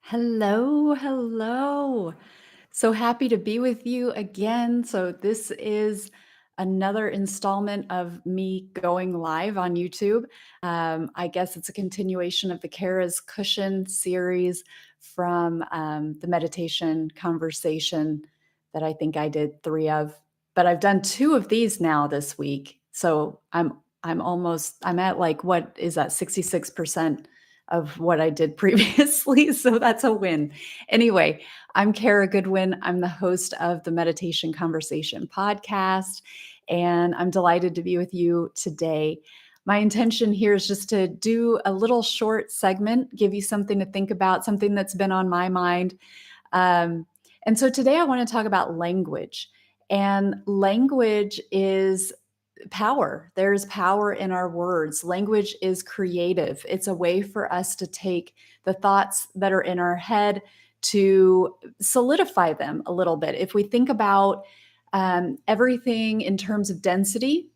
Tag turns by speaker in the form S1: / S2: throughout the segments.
S1: Hello, hello. So happy to be with you again. So, this is another installment of me going live on YouTube. I guess it's a continuation of the Kara's Cushion series from the meditation conversation that I think I did three of, but I've done two of these now this week. So, I'm at like, what is that, 66% of what I did previously. So, that's a win. Anyway, I'm Kara Goodwin. I'm the host of the Meditation Conversation podcast, and I'm delighted to be with you today. My intention here is just to do a little short segment, give you something to think about, something that's been on my mind. Um, and so today I want to talk about language. And language is power. There's power in our words. Language is creative. It's a way for us to take the thoughts that are in our head to solidify them a little bit. If we think about everything in terms of density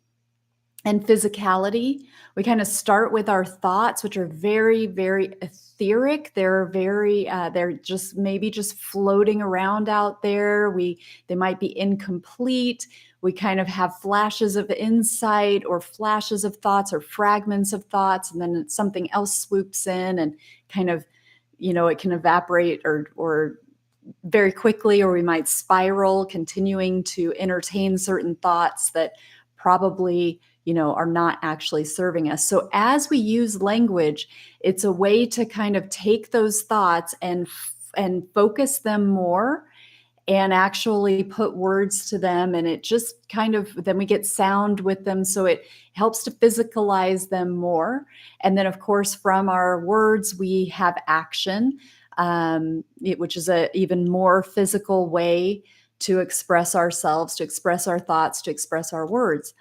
S1: and physicality, we kind of start with our thoughts, which are very, very etheric. They're just maybe just floating around out there. They might be incomplete. We kind of have flashes of insight or flashes of thoughts or fragments of thoughts, and then something else swoops in and kind of, it can evaporate or very quickly, or we might spiral, continuing to entertain certain thoughts that probably are not actually serving us. So as we use language, it's a way to kind of take those thoughts and focus them more and actually put words to them, and it just kind of, then we get sound with them, so it helps to physicalize them more. And then of course from our words we have action, which is a even more physical way to express ourselves, to express our thoughts, to express our words.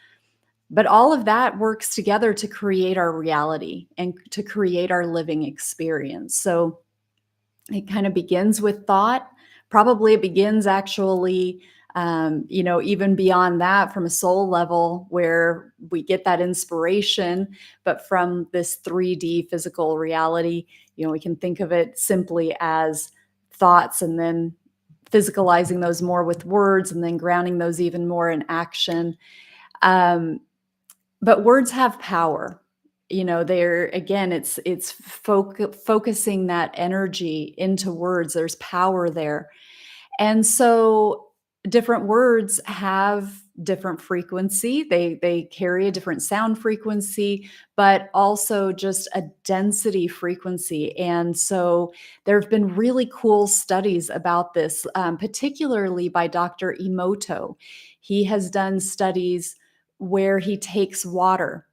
S1: But all of that works together to create our reality and to create our living experience. So it kind of begins with thought. Probably it begins actually, even beyond that, from a soul level where we get that inspiration. But from this 3D physical reality, we can think of it simply as thoughts, and then physicalizing those more with words, and then grounding those even more in action. But words have power. They're, again, it's focusing that energy into words. There's power there. And so different words have different frequency. They carry a different sound frequency, but also just a density frequency. And so there have been really cool studies about this, particularly by Dr. Emoto. He has done studies where he takes water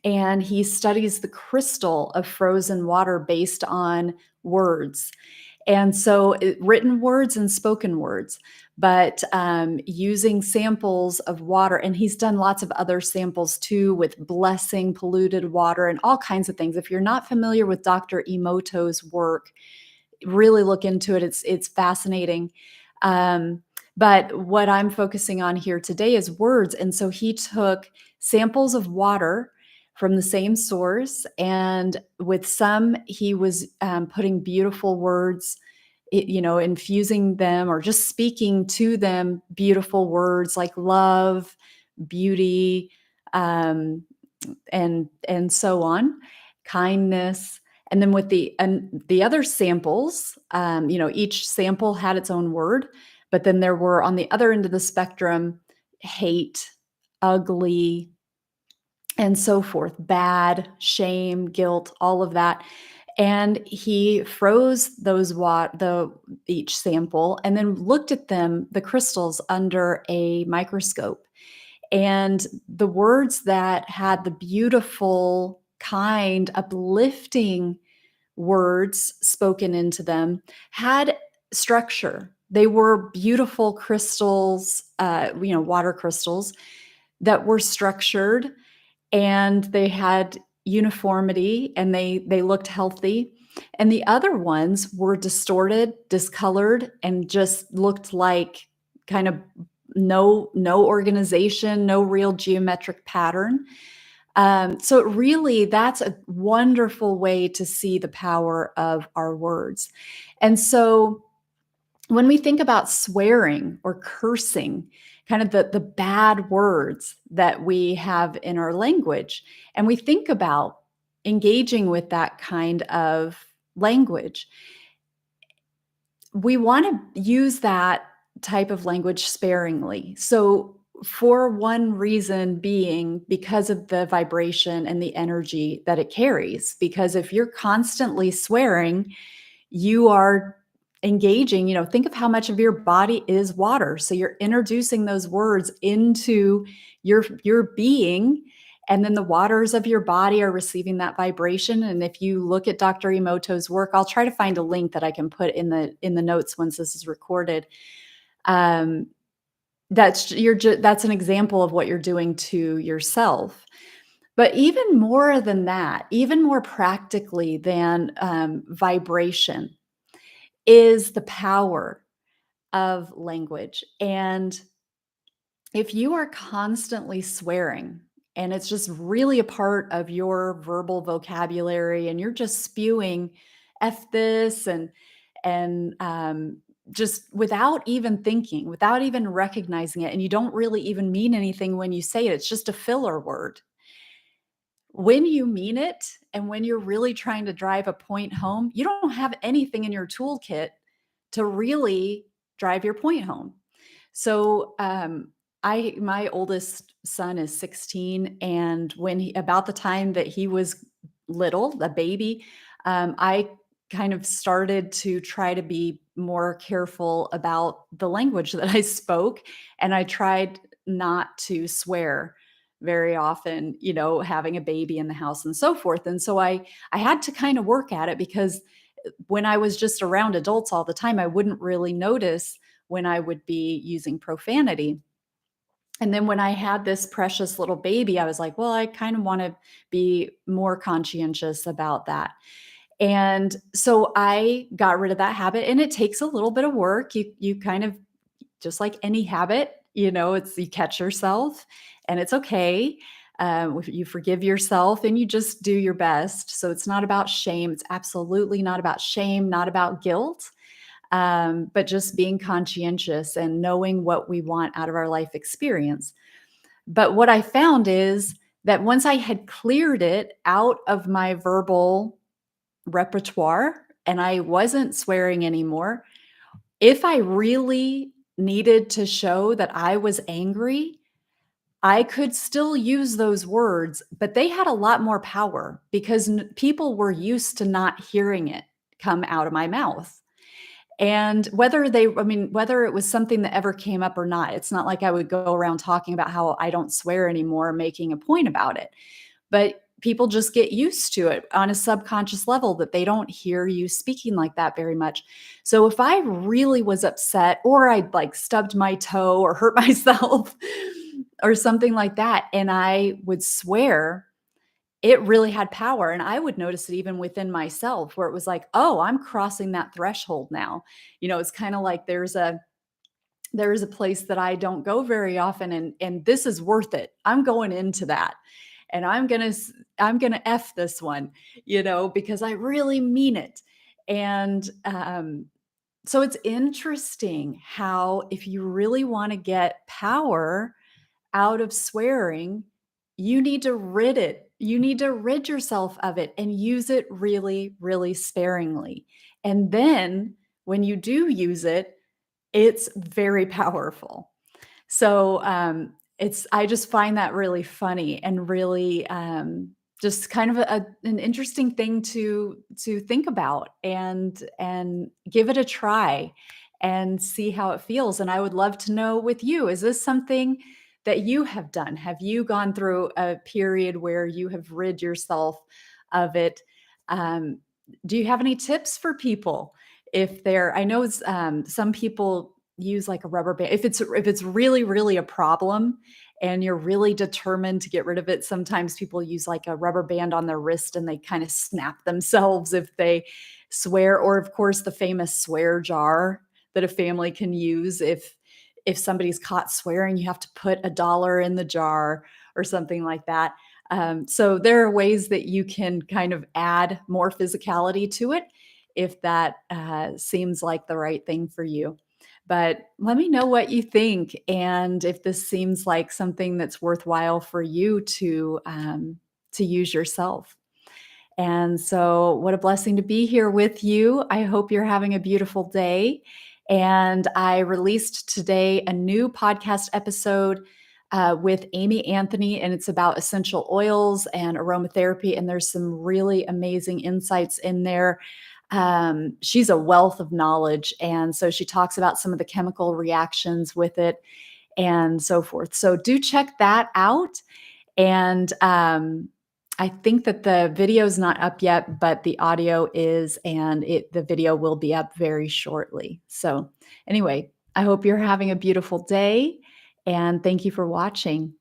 S1: and he studies the crystal of frozen water based on words. And so written words and spoken words, but using samples of water. And he's done lots of other samples too, with blessing polluted water and all kinds of things. If you're not familiar with Dr. Emoto's work, really look into it. It's fascinating. But what I'm focusing on here today is words. And so he took samples of water from the same source, and with some he was putting beautiful words, infusing them or just speaking to them beautiful words like love, beauty, and so on, kindness. And then with the other samples, each sample had its own word, but then there were, on the other end of the spectrum, hate, ugly, and so forth, bad, shame, guilt, all of that. And he froze each sample and then looked at them, the crystals, under a microscope. And the words that had the beautiful, kind, uplifting words spoken into them had structure. They were beautiful crystals, water crystals that were structured, and they had uniformity, and they looked healthy. And the other ones were distorted, discolored, and just looked like kind of no organization, no real geometric pattern. So really, that's a wonderful way to see the power of our words. And so when we think about swearing or cursing, kind of the bad words that we have in our language, and we think about engaging with that kind of language, we want to use that type of language sparingly. So, for one reason being because of the vibration and the energy that it carries. Because if you're constantly swearing, you are engaging, think of how much of your body is water. So you're introducing those words into your being, and then the waters of your body are receiving that vibration. And if you look at Dr. Emoto's work, I'll try to find a link that I can put in the notes once this is recorded. Um, that's an example of what you're doing to yourself. But even more than that, even more practically than vibration, is the power of language. And if you are constantly swearing and it's just really a part of your verbal vocabulary and you're just spewing F this and just without even thinking, without even recognizing it, and you don't really even mean anything when you say it, it's just a filler word. When you mean it and when you're really trying to drive a point home, you don't have anything in your toolkit to really drive your point home. So, I my oldest son is 16, and when he about the time that he was little, a baby, I kind of started to try to be more careful about the language that I spoke, and I tried not to swear very often, having a baby in the house and so forth. And so I had to kind of work at it because when I was just around adults all the time, I wouldn't really notice when I would be using profanity. And then when I had this precious little baby, I was like, well, I kind of want to be more conscientious about that. And so I got rid of that habit, and it takes a little bit of work. You kind of, just like any habit, it's, you catch yourself and it's okay. You forgive yourself and you just do your best. So it's not about shame. It's absolutely not about shame, not about guilt, but just being conscientious and knowing what we want out of our life experience. But what I found is that once I had cleared it out of my verbal repertoire and I wasn't swearing anymore, if I really needed to show that I was angry, I could still use those words, but they had a lot more power because people were used to not hearing it come out of my mouth. And whether it was something that ever came up or not, it's not like I would go around talking about how I don't swear anymore, making a point about it. But people just get used to it on a subconscious level that they don't hear you speaking like that very much. So if I really was upset or I'd like stubbed my toe or hurt myself or something like that, and I would swear, it really had power. And I would notice it even within myself where it was like, oh, I'm crossing that threshold now. It's kind of like there's a place that I don't go very often, and this is worth it. I'm going into that. And I'm going to F this one, because I really mean it. And so it's interesting how if you really want to get power out of swearing, you need to rid it. You need to rid yourself of it and use it really, really sparingly. And then when you do use it, it's very powerful. So, I just find that really funny and really, just kind of an interesting thing to think about and give it a try and see how it feels. And I would love to know with you, is this something that you have done? Have you gone through a period where you have rid yourself of it? Um, do you have any tips for people if they're, I know some people use like a rubber band. If it's really, really a problem and you're really determined to get rid of it, sometimes people use like a rubber band on their wrist and they kind of snap themselves if they swear, or of course the famous swear jar that a family can use. If somebody's caught swearing, you have to put $1 in the jar or something like that. So there are ways that you can kind of add more physicality to it if that seems like the right thing for you. But let me know what you think and if this seems like something that's worthwhile for you to use yourself. And so, what a blessing to be here with you. I hope you're having a beautiful day. And I released today a new podcast episode with Amy Anthony, and it's about essential oils and aromatherapy. And there's some really amazing insights in there. She's a wealth of knowledge. And so, she talks about some of the chemical reactions with it and so forth. So, do check that out. And I think that the video is not up yet, but the audio is, and the video will be up very shortly. So, anyway, I hope you're having a beautiful day, and thank you for watching.